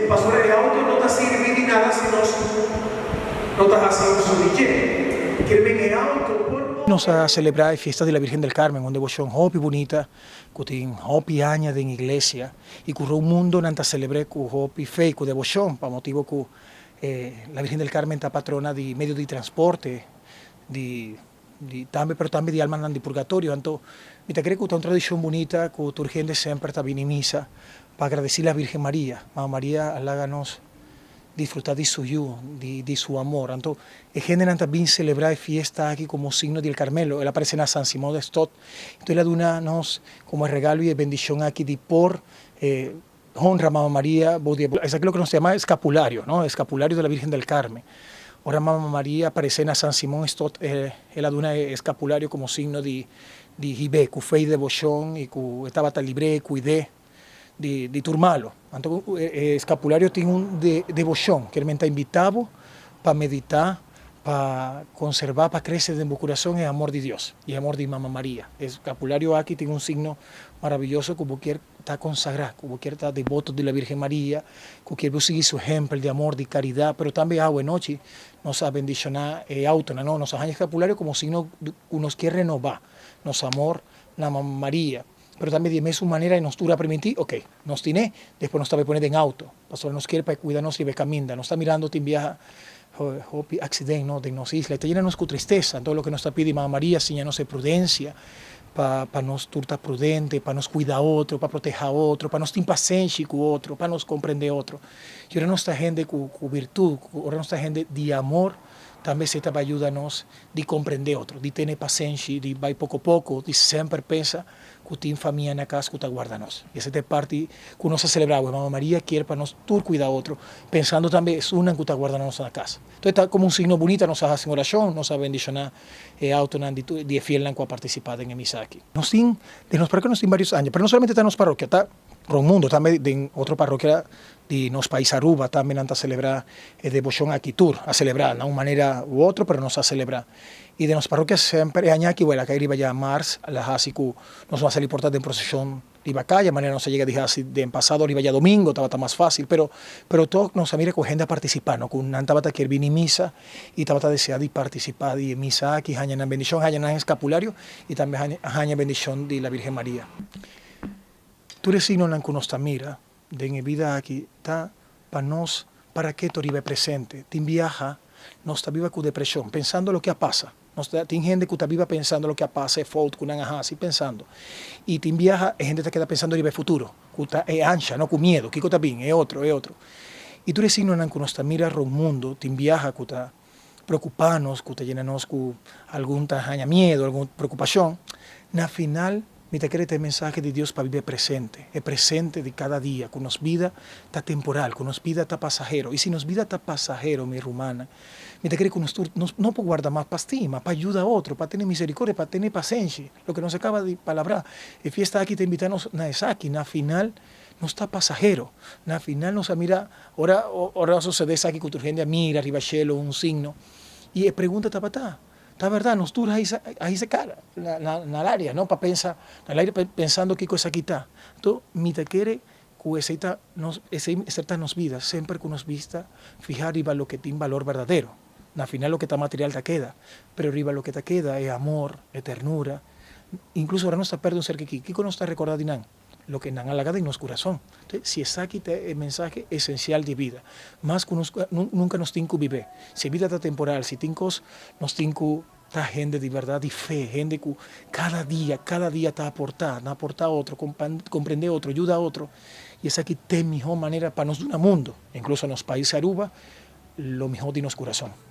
pastor, el auto no está sirve de nada si no está haciendo su DJ. Que el auto por... Nos a celebrar a fiesta de la Virgen del Carmen, onde voy un hopi bonita, que tem hopi aña de iglesia, y que un mundo nanta celebre con hopi fe, con devoción, para motivo que la Virgen del Carmen está patrona de medio de transporte, pero también de almas de purgatorio. Entonces, me creo que es una tradición bonita, que tu gente siempre está bien en misa, para agradecer a la Virgen María. Mamá María, háganos disfrutar de su ayuda, de su amor. Entonces, el género también celebrar fiesta aquí como signo del Carmelo. Él aparece en San Simón de Stott. Entonces, él da nos como regalo y bendición aquí de por honra a Mamá María. Es aquí lo que nos llama escapulario, ¿no? Escapulario de la Virgen del Carmen. Ahora Mamá María aparece en San Simón de Stott. Él da un escapulario como signo de Ibe, cu fe y devoción, y cu estaba tan libre, cuidé de turmalo. Entonces, escapulario tiene un devoción, que él está invitado para meditar, para conservar, para crecer en mi corazón el amor de Dios y el amor de Mamá María. El escapulario aquí tiene un signo maravilloso, como quiere estar consagrado, como quiere estar devoto de la Virgen María, como quiere seguir su ejemplo de amor, de caridad, pero también agua y noche nos ha bendicionado autónoma, ¿no? Nos ha escapulario como signo que nos quiere renovar, nos amor, la Mamá María. Pero también de su manera y nos dura permitir, ok, nos tiene, después nos está poniendo en auto, pastor nos quiere para cuidarnos y camina, nos está mirando, te envía accidente, ¿no? De nos isla, te llena con tristeza, todo lo que nos está pidiendo Mamá María, señanos prudência, para nos turta prudente, para nos cuidar a otro, para proteger a otro, para nos ter paciência con otro, para nos comprender otro. Y ahora nuestra gente con virtud, ahora nuestra gente de amor, también se te va a ayudarnos de comprender otro, de tener paciencia, de ir poco a poco, de siempre pensar que tem família na casa que está guardando-nos. E essa é parte que nós celebramos. Mamá María quiere para nós tudo cuidar outro, pensando também es una que está guardando-nos na casa. Então está como un signo bonito, nos hace oración, nos ha bendicionado autonan de fiel com a participada en misa aquí. Nos tem, de nos parroquias nos tem varios años, pero no solamente está en nos parroquia, está por el mundo, también en otra parroquia de nos país Aruba, también anda a celebrar devoción aquí tour, a celebrar de una manera u otra, pero nos a celebrar. Y de las parroquias siempre hay aquí, bueno, acá iba ya Mars, la Hasiku, nos va a salir por en procesión de Bacaya, de manera no se llega a dejar de en pasado, iba ya domingo, estaba más fácil, pero todo nos mira con gente a participar, ¿no? Con una tabata que viene misa y tabata deseada de participar de misa aquí, hañan en bendición, hañan en escapulario y también hañan bendición de la Virgen María. Tú eres signo en que nos mira, de mi vida aquí, está para nos, para que tu ribe presente, te viaja, nos está viva con depresión, pensando lo que pasa. Tem gente que está viva pensando lo que pasa, é falta, que não así pensando. Y tem viaja, gente que queda pensando en el futuro, que está ancha, no con miedo, que está bien, es otro. Y tú eres signo en que nos mira al mundo, tem viaja, que está preocupados, que está llenanos con algún miedo, alguna preocupación. Na final, me te quiere el mensaje de Dios para vivir presente, el presente de cada día, que nos vida está temporal, que nos vida está pasajero. Y si nos vida está pasajero, mi rumana, me te quiere que nos no puede guardar más para estima, para ayudar a otro, para tener misericordia, para tener paciencia. Lo que nos acaba de palabrar, el fiesta aquí te invitamos a esa aquí, na final no está pasajero, na final nos mira, ahora sucede aquí que tu gente mira, arriba cielo, un signo, y pregunta tapatá. La verdad, nos dura ahí se cara, en el área, ¿no? Para pensar, en el aire pensando qué cosa aquí está. Entonces, mi te quiere que esa nos vidas, siempre que nos vista, fijar arriba lo que tiene valor verdadero. Al final lo que está material te queda, pero arriba lo que te queda es amor, es ternura. Incluso ahora no está perdiendo un ser que Kiko no está recordado de lo que nan halagado en nuestro corazón. Entonces, si es aquí el mensaje esencial de vida, más que nunca nos tiene que vivir. Si vida está temporal, si nos tiene que estar gente de verdad, de fe, gente que cada día está aportando a otro, comprende a otro, ayuda a otro. Y es aquí la mejor manera para nos dar un mundo, incluso en los países Aruba, lo mejor de nuestro corazón.